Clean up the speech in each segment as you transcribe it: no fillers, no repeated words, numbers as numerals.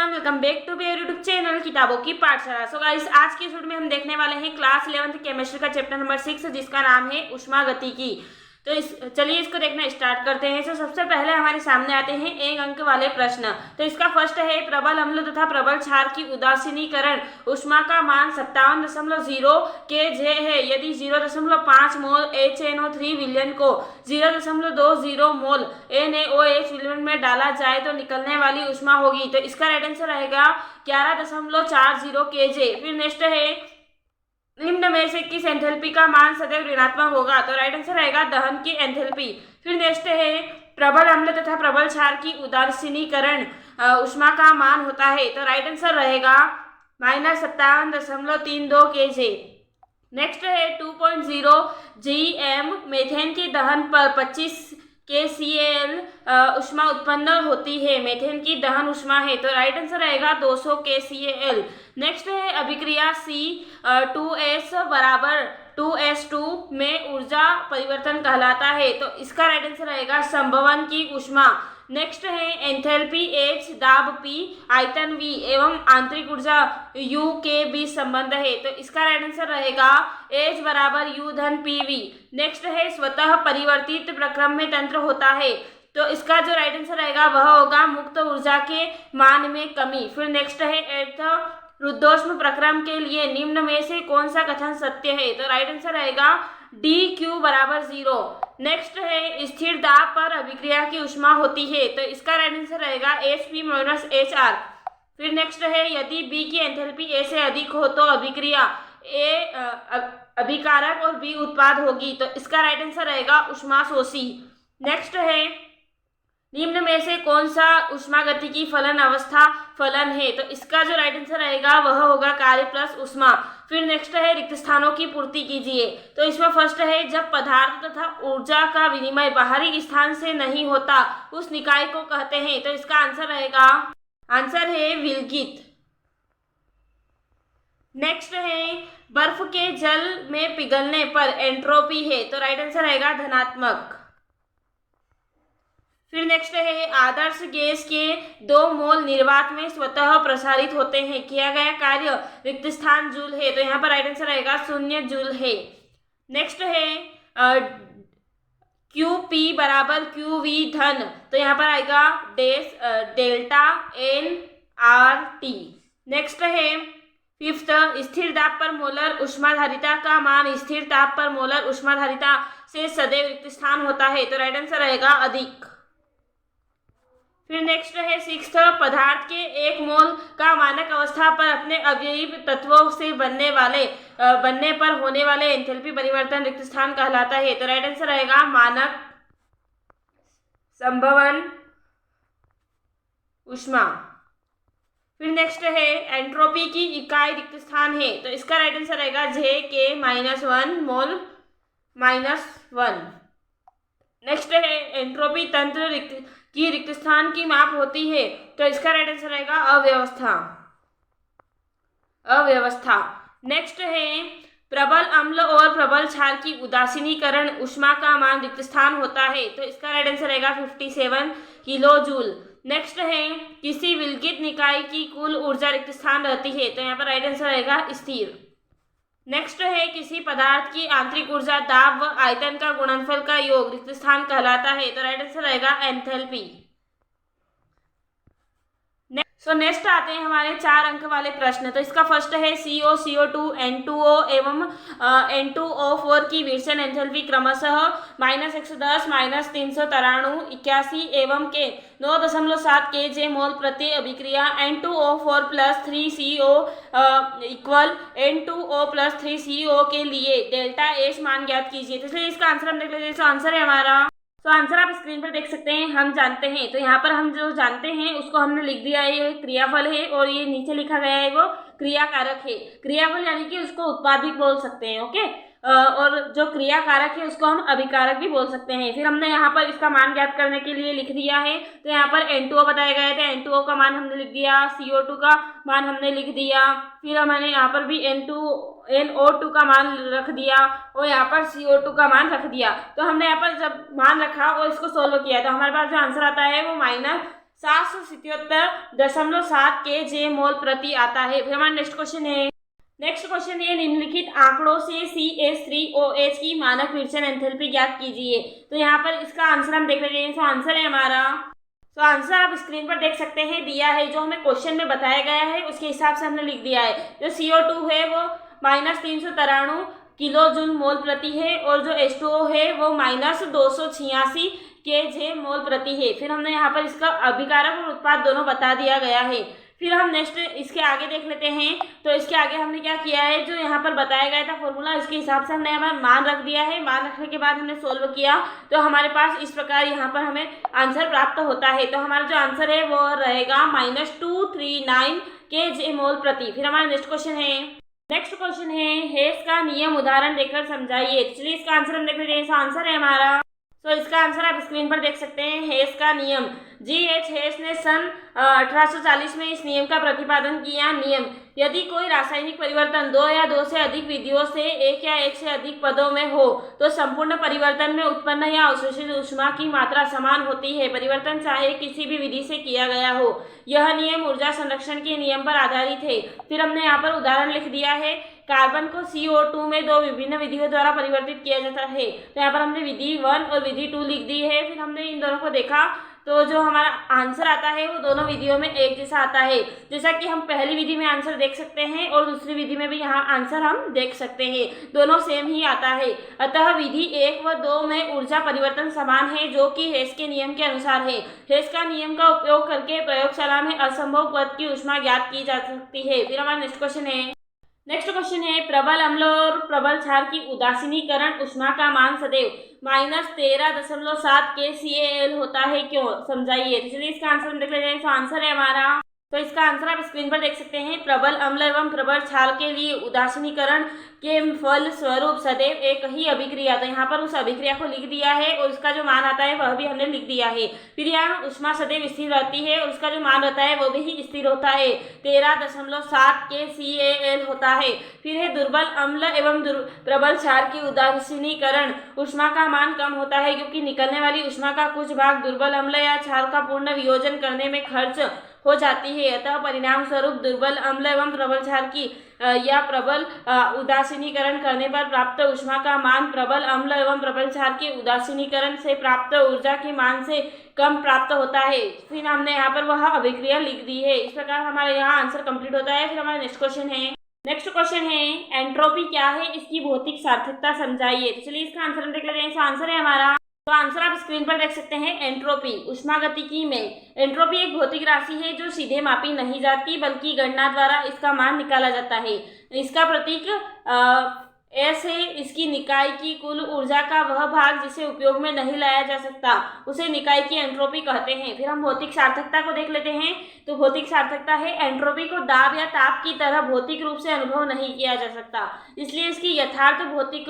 Everyone, welcome back to मेरे YouTube channel किताबों की पाठशाला। सो गाइस, आज की इस वीडियो में हम देखने वाले हैं क्लास 11th केमिस्ट्री का चैप्टर नंबर 6 जिसका नाम है ऊष्मागतिकी। तो चलिए इसको देखना स्टार्ट करते हैं। तो सबसे पहले हमारे सामने आते हैं एक अंक वाले प्रश्न। तो इसका फर्स्ट है, प्रबल अम्ल तथा प्रबल क्षार की उदासीनीकरण ऊष्मा का मान 57.0 kJ है। यदि 0.5 मोल HNO3 विलयन को 0.20 मोल NaOH विलयन में डाला जाए तो निकलने वाली ऊष्मा होगी। तो इसका राइट आंसर रहेगा 11.40 kJ। फिर नेक्स्ट है, निम्न में से किस एंथैल्पी का मान सदैव ऋणात्मक होगा। तो राइट आंसर रहेगा दहन की एंथैल्पी। फिर नेक्स्ट है, प्रबल अम्ल तथा प्रबल क्षार की उदासीनीकरण ऊष्मा का मान होता है। तो राइट आंसर रहेगा -57.32 kJ। नेक्स्ट है 2.0 GM मेथेन के दहन पर 25 KCl ऊष्मा उत्पन्न होती है। मेथेन की दहन ऊष्मा है। तो राइट आंसर रहेगा 200 KCl। नेक्स्ट है, अभिक्रिया C2S बराबर 2S2 में ऊर्जा परिवर्तन कहलाता है। तो इसका राइट आंसर रहेगा संभवन की ऊष्मा। नेक्स्ट है, एंथैल्पी H, दाब P, आयतन V एवं आंतरिक ऊर्जा U के बीच संबंध है। तो इसका राइट आंसर रहेगा H बराबर U धन PV। नेक्स्ट है, स्वतः परिवर्तित प्रक्रम में तंत्र होता है। तो इसका जो राइट आंसर रहेगा वह होगा मुक्त ऊर्जा के मान में कमी। फिर नेक्स्ट है, एर्थ रुद्धोष्म प्रक्रम के लिए निम्न में से कौन सा कथन सत्य है। तो राइट आंसर रहेगा dQ बराबर 0। नेक्स्ट है, स्थिर दाब पर अभिक्रिया की ऊष्मा होती है। तो इसका राइट आंसर रहेगा HP - HR। फिर नेक्स्ट है, यदि B की एंथैल्पी A से अधिक हो तो अभिक्रिया A अभिकारक और B उत्पाद होगी। तो इसका राइट आंसर रहेगा ऊष्माशोषी। नेक्स्ट है, निम्न में से कौन सा ऊष्मागतिकी फलन अवस्था फलन है। तो इसका जो राइट आंसर रहेगा वह होगा कार्य प्लस ऊष्मा। फिर नेक्स्ट है, रिक्त स्थानों की पूर्ति कीजिए। तो इसमें फर्स्ट है, जब पदार्थ तथा ऊर्जा का विनिमय बाहरी स्थान से नहीं होता उस निकाय को कहते हैं। तो इसका आंसर है विलगित। नेक्स्ट है, बर्फ के जल में पिघलने पर एंट्रोपी है। तो राइट आंसर रहेगा धनात्मक। फिर नेक्स्ट है, आदर्श गैस के 2 मोल निर्वात में स्वतः प्रसारित होते हैं। किया गया कार्य रिक्त स्थान जूल है। तो यहाँ पर राइट आंसर रहेगा 0 जूल है। नेक्स्ट है, QP बराबर QV धन। तो यहाँ पर आएगा डेल्टा NRT। नेक्स्ट है, फिफ्थ, स्थिर दाब पर मोलर ऊष्माधारिता का मान स्थिर ताप पर मोलर ऊष्माधारिता से सदैव रिक्त स्थान होता है। तो राइट आंसर रहेगा अधिक। फिर नेक्स्ट है, सिक्स्थ, पदार्थ के 1 मोल का मानक अवस्था पर अपने अवयवी तत्वों से बनने पर होने वाले एंथैल्पी परिवर्तन रिक्त स्थान कहलाता है। तो राइट आंसर रहेगा मानक संभवन ऊष्मा। फिर नेक्स्ट है, एंट्रोपी की इकाई रिक्त स्थान है। तो इसका राइट आंसर रहेगा JK-1 मोल -1। नेक्स्ट है, एंट्रोपी तंत्र की रिक्त स्थान की माप होती है। तो इसका राइट आंसर रहेगा अव्यवस्था। नेक्स्ट है, प्रबल अम्ल और प्रबल क्षार की उदासीनीकरण ऊष्मा का मान रिक्त स्थान होता है। तो इसका राइट आंसर रहेगा 57 किलो जूल। नेक्स्ट है, किसी विलगित निकाय की कुल ऊर्जा रिक्त स्थान रहती है। तो यहाँ पर राइट आंसर रहेगा स्थिर। नेक्स्ट है, किसी पदार्थ की आंतरिक ऊर्जा दाब व आयतन का गुणनफल का योग रिक्त स्थान कहलाता है। तो राइट आंसर रहेगा एंथैल्पी। सो नेक्स्ट आते हैं हमारे 4 अंक वाले प्रश्न। तो इसका फर्स्ट है, CO, CO2, N2O एवं N2O4 की विल्सन एंथैल्पी क्रमशः -110, -393, 81 एवं के 9.7 kJ मोल प्रति अभिक्रिया N2O4 + 3CO equal N2O + 3CO के लिए डेल्टा H मान ज्ञात कीजिए। तो इसलिए इसका आंसर हम देख लेते हैं। आंसर है हमारा, तो आंसर आप स्क्रीन पर देख सकते हैं, हम जानते हैं। तो यहाँ पर हम जो जानते हैं उसको हमने लिख दिया है। ये क्रियाफल है और ये नीचे लिखा गया है वो क्रियाकारक है। क्रियाफल यानी कि उसको उत्पाद भी बोल सकते हैं, ओके। और जो क्रियाकारक है उसको हम अभिकारक भी बोल सकते हैं। फिर हमने यहाँ पर इसका मान ज्ञात करने के लिए लिख दिया है। तो यहाँ पर N2O बताया गया था, N2O का मान हमने लिख दिया, CO2 का मान हमने लिख दिया, फिर मैंने यहाँ पर भी NO2 का मान रख दिया और यहाँ पर CO2 का मान रख दिया। तो हमने यहाँ पर जब मान रखा और इसको सोल्व किया तो हमारे पास जो आंसर आता है वो 777.7 kJ मोल प्रति आता है। फिर हमारा नेक्स्ट क्वेश्चन है निम्नलिखित आंकड़ों से CH3OH की मानक विरचन एंथैल्पी ज्ञात कीजिए। तो यहाँ पर इसका आंसर हम देख लेते हैं। तो आंसर है हमारा, तो आंसर आप स्क्रीन पर देख सकते हैं, दिया है जो हमें क्वेश्चन में बताया गया है उसके हिसाब से हमने लिख दिया है। जो CO2 है वो -393 किलो जूल मोल प्रति है और जो H2O है वो -286 kJ मोल प्रति है। फिर हमने यहाँ पर इसका अभिकारक और उत्पाद दोनों बता दिया गया है। फिर हम नेक्स्ट इसके आगे देख लेते हैं। तो इसके आगे हमने क्या किया है, जो यहाँ पर बताया गया था फॉर्मूला, इसके हिसाब से हमने यहाँ पर मान रख दिया है। मान रखने के बाद हमने सोल्व किया तो हमारे पास इस प्रकार यहाँ पर हमें आंसर प्राप्त होता है। तो हमारा जो आंसर है वो रहेगा -239 kJ मोल प्रति। फिर हमारा नेक्स्ट क्वेश्चन है हेस का नियम उदाहरण देकर समझाइए। चलिए इसका आंसर हम देख लेते हैं। आंसर है हमारा, तो इसका आंसर आप स्क्रीन पर देख सकते हैं। हेस का नियम, G.H. हेस ने सन 1840 में इस नियम का प्रतिपादन किया। नियम, यदि कोई रासायनिक परिवर्तन 2 या 2 से अधिक विधियों से एक या एक से अधिक पदों में हो तो संपूर्ण परिवर्तन में उत्पन्न या अवशोषित ऊष्मा की मात्रा समान होती है, परिवर्तन चाहे किसी भी विधि से किया गया हो। यह नियम ऊर्जा संरक्षण के नियम पर आधारित है। फिर हमने यहाँ पर उदाहरण लिख दिया है। कार्बन को CO2 में 2 विभिन्न विधियों द्वारा परिवर्तित किया जाता है। तो यहाँ पर हमने विधि 1 और विधि 2 लिख दी है। फिर हमने इन दोनों को देखा तो जो हमारा आंसर आता है वो दोनों विधियों में एक जैसा आता है। जैसा कि हम पहली विधि में आंसर देख सकते हैं और दूसरी विधि में भी यहाँ आंसर हम देख सकते हैं, दोनों सेम ही आता है। अतः विधि 1 व 2 में ऊर्जा परिवर्तन समान है, जो कि हेस के नियम के अनुसार है। हेस का नियम का उपयोग करके प्रयोगशाला में असंभव पद की ऊष्मा ज्ञात की जा सकती है। फिर हमारा नेक्स्ट क्वेश्चन है प्रबल अम्ल और प्रबल क्षार की उदासीनीकरण ऊष्मा का मान सदैव -13.7 kCal होता है, क्यों, समझाइए। चलिए इसका आंसर हम देख लेते हैं। तो आंसर है हमारा, तो इसका आंसर आप स्क्रीन पर देख सकते हैं। प्रबल अम्ल एवं प्रबल क्षार के लिए उदासीनीकरण के फल स्वरूप सदैव एक ही अभिक्रिया, तो यहाँ पर उस अभिक्रिया को लिख दिया है और उसका जो मान आता है वह भी हमने लिख दिया है। फिर यहाँ ऊष्मा सदैव स्थिर रहती है और उसका जो मान रहता है वो भी स्थिर होता है, 13.7 kCal होता है। फिर है दुर्बल अम्ल एवं प्रबल क्षार की उदासीनीकरण ऊष्मा का मान कम होता है, क्योंकि निकलने वाली ऊष्मा का कुछ भाग दुर्बल अम्ल या क्षार का पूर्ण वियोजन करने में खर्च हो जाती है। अतः परिणाम स्वरूप दुर्बल अम्ल एवं प्रबल क्षार की या प्रबल उदासीनीकरण करने पर प्राप्त ऊष्मा का मान प्रबल अम्ल एवं प्रबल क्षार के उदासीनीकरण से प्राप्त ऊर्जा के मान से कम प्राप्त होता है। फिर हमने यहाँ पर वह अभिक्रिया लिख दी है। इस प्रकार हमारे यहाँ आंसर कंप्लीट होता है। फिर हमारा नेक्स्ट क्वेश्चन है एंट्रोपी क्या है, इसकी भौतिक सार्थकता समझाइए। तो चलिए इसका आंसर हम देख लेते हैं। तो आंसर है हमारा, तो आंसर आप स्क्रीन पर देख सकते हैं। एंट्रोपी ऊष्मागतिकी में एंट्रोपी एक भौतिक राशि है जो सीधे मापी नहीं जाती, बल्कि गणना द्वारा इसका मान निकाला जाता है। इसका प्रतीक S है। इसकी निकाय की कुल ऊर्जा का वह भाग जिसे उपयोग में नहीं लाया जा सकता उसे निकाय की एंट्रोपी कहते हैं। फिर हम भौतिक सार्थकता को देख लेते हैं। तो भौतिक सार्थकता है एंट्रोपी को दाब या ताप की तरह भौतिक रूप से अनुभव नहीं किया जा सकता, इसलिए इसकी यथार्थ भौतिक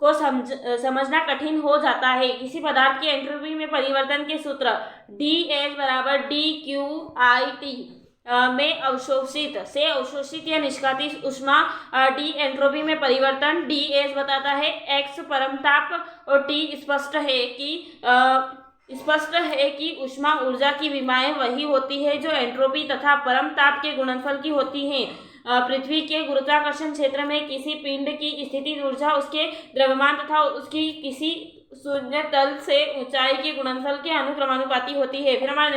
को समझना कठिन हो जाता है। किसी पदार्थ की एंट्रोपी में परिवर्तन के सूत्र dH = dQIT में अवशोषित या निष्कासित ऊष्मा डी एंट्रोपी में परिवर्तन dH बताता है, x परमताप और T स्पष्ट है कि ऊष्मा ऊर्जा की विमाएं वही होती है जो एंट्रोपी तथा परमताप के गुणनफल की होती हैं। पृथ्वी के गुरुत्वाकर्षण क्षेत्र में किसी पिंड की स्थिति ऊर्जा उसके द्रव्यमान तथा उसकी किसी शून्य तल से ऊंचाई के गुणनफल के अनुक्रमानुपाती होती है। फिर हमारा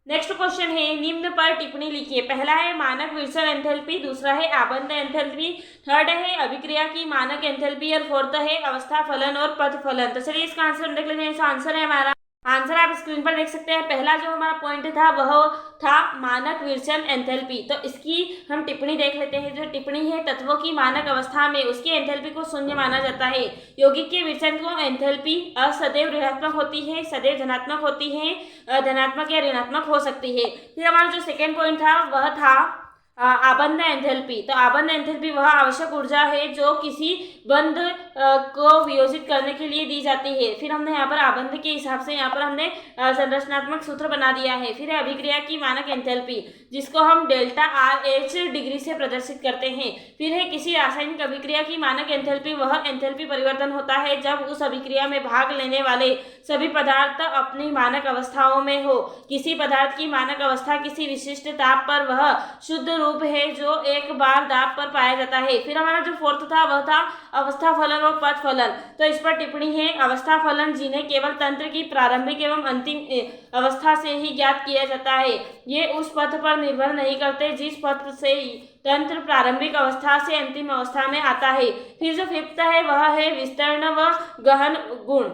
नेक्स्ट क्वेश्चन है निम्न पर टिप्पणी लिखिए। पहला है मानक विल्सन एंथैल्पी, दूसरा है आबंध एंथैल्पी, थर्ड है अभिक्रिया की मानक एंथैल्पी और फोर्थ है अवस्था फलन और पद फलन। तो चलिए इसका आंसर देख लेते हैं। तो आंसर है हमारा, आंसर आप स्क्रीन पर देख सकते हैं। पहला जो हमारा पॉइंट था वह था मानक विल्सन एंथैल्पी। तो इसकी हम टिप्पणी देख लेते हैं। जो टिप्पणी है तत्वों की मानक अवस्था में उसकी एंथैल्पी को शून्य माना जाता है। यौगिक के विल्सन को एंथैल्पी असदैव ऋणात्मक होती है, सदैव धनात्मक होती है, धनात्मक या ऋणात्मक हो सकती है। फिर हमारा जो सेकेंड पॉइंट था वह था आबंध एंथैल्पी। तो आबंध एंथैल्पी वह आवश्यक ऊर्जा है जो किसी बंध को वियोजित करने के लिए दी जाती है। फिर हमने यहाँ पर आबंध के हिसाब से यहाँ पर हमने संरचनात्मक सूत्र बना दिया है। फिर है अभिक्रिया की मानक एंथैल्पी, जिसको हम डेल्टा RH डिग्री से प्रदर्शित करते हैं। फिर है किसी रासायनिक अभिक्रिया की मानक एंथैल्पी, वह एंथैल्पी परिवर्तन होता है जब उस अभिक्रिया में भाग लेने वाले सभी पदार्थ अपनी मानक अवस्थाओं में हो। किसी पदार्थ की मानक अवस्था किसी विशिष्ट ताप पर वह शुद्ध रूप है जो एक बार दाब पर पाया जाता है। फिर हमारा जो फोर्थ था वह था अवस्था फलन और पथ फलन। तो इस पर टिप्पणी है, अवस्था फलन जिन्हें केवल तंत्र की प्रारंभिक एवं अंतिम अवस्था से ही ज्ञात किया जाता है, ये उस पथ पर निर्भर नहीं करते जिस पथ से तंत्र प्रारंभिक अवस्था से अंतिम अवस्था में आता है। फिर जो फिफ्थ है वह है विस्तीर्ण व गहन गुण।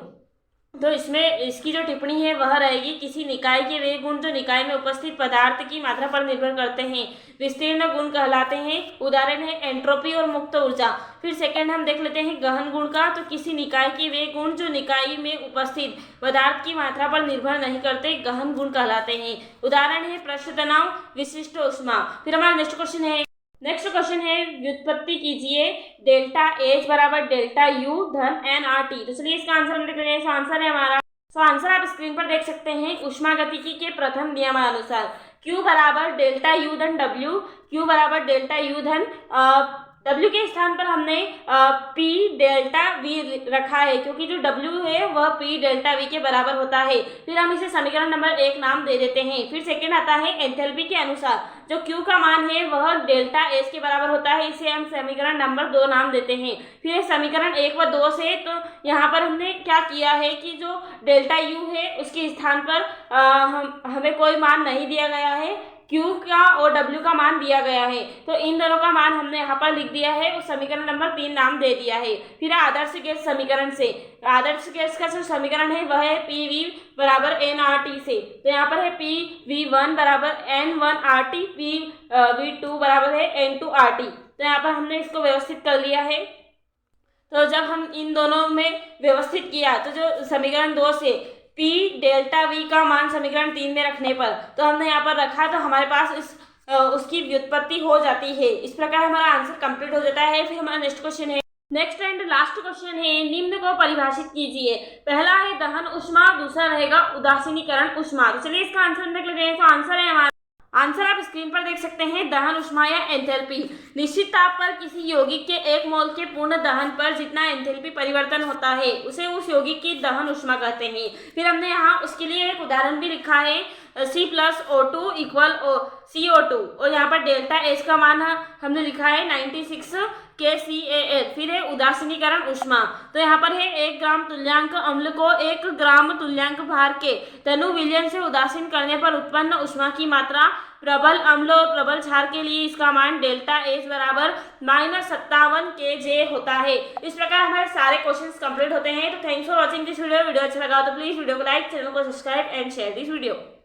तो इसमें इसकी जो टिप्पणी है वह रहेगी, किसी निकाय के वे गुण जो निकाय में उपस्थित पदार्थ की मात्रा पर निर्भर करते हैं विस्तीर्ण गुण कहलाते हैं। उदाहरण है एंट्रोपी और मुक्त ऊर्जा। फिर सेकंड हम देख लेते हैं गहन गुण का। तो किसी निकाय के वे गुण जो निकाय में उपस्थित पदार्थ की मात्रा पर निर्भर नहीं करते गहन गुण कहलाते हैं। उदाहरण है पृष्ठ तनाव, विशिष्ट ऊष्मा। फिर हमारा नेक्स्ट क्वेश्चन है व्युत्पत्ति कीजिए डेल्टा H बराबर डेल्टा U धन nRT। तो चलिए इसका आंसर हम देख लेते हैं। आंसर है हमारा, आंसर आप स्क्रीन पर देख सकते हैं। ऊष्मागतिकी के प्रथम नियमानुसार Q बराबर डेल्टा U धन W, Q बराबर डेल्टा U धन W के स्थान पर हमने P डेल्टा V रखा है, क्योंकि जो W है वह P डेल्टा V के बराबर होता है। फिर हम इसे समीकरण नंबर 1 नाम दे देते हैं। फिर सेकंड आता है एंथैल्पी के अनुसार जो Q का मान है वह डेल्टा H के बराबर होता है, इसे हम समीकरण नंबर 2 नाम देते हैं। फिर समीकरण 1 व 2 से तो यहाँ पर हमने क्या किया है कि जो डेल्टा U है उसके स्थान पर हमें कोई मान नहीं दिया गया है, Q का और W का मान दिया गया है। तो इन दोनों का मान हमने यहाँ पर लिख दिया है, उस समीकरण नंबर 3 नाम दे दिया है। फिर आदर्श गैस समीकरण से, आदर्श गैस का जो समीकरण है वह है PV बराबर nRT से। तो यहाँ पर है PV1 बराबर N1RT, PV2 बराबर है N2RT। तो यहाँ पर हमने इसको व्यवस्थित कर लिया है। तो जब हम इन दोनों में व्यवस्थित किया तो जो समीकरण 2 से P डेल्टा V का मान समीकरण 3 में रखने पर तो हमने यहाँ पर रखा, तो हमारे पास उसकी व्युत्पत्ति हो जाती है। इस प्रकार हमारा आंसर कंप्लीट हो जाता है। फिर हमारा नेक्स्ट एंड लास्ट क्वेश्चन है, निम्न को परिभाषित कीजिए। पहला है दहन ऊष्मा, दूसरा रहेगा उदासीनीकरण ऊष्मा। तो चलिए इसका आंसर देख लेते हैं। तो आंसर है हमारा, आंसर आप स्क्रीन पर देख सकते हैं, दहन ऊष्मा या एंथैल्पी। निश्चित ताप पर किसी यौगिक के 1 मोल के पूर्ण दहन पर जितना एंथैल्पी परिवर्तन होता है उसे उस यौगिक की दहन ऊष्मा कहते हैं। फिर हमने यहाँ उसके लिए एक उदाहरण भी लिखा है, C+O2 इक्वल CO2, और यहाँ पर डेल्टा H का मान हमने लिखा है 96 kCal। फिर है उदासीनीकरण ऊष्मा। तो यहाँ पर है 1 ग्राम तुल्यांक अम्ल को 1 ग्राम तुल्यांक भार के तनु विलयन से उदासीन करने पर उत्पन्न ऊष्मा की मात्रा प्रबल अम्ल और प्रबल क्षार के लिए इसका मान डेल्टा H बराबर -57 kJ होता है। इस प्रकार हमारे सारे क्वेश्चंस कंप्लीट होते हैं। तो thanks for watching this video. Video अच्छा लगा तो प्लीज वीडियो को लाइक, चैनल को subscribe and share this video.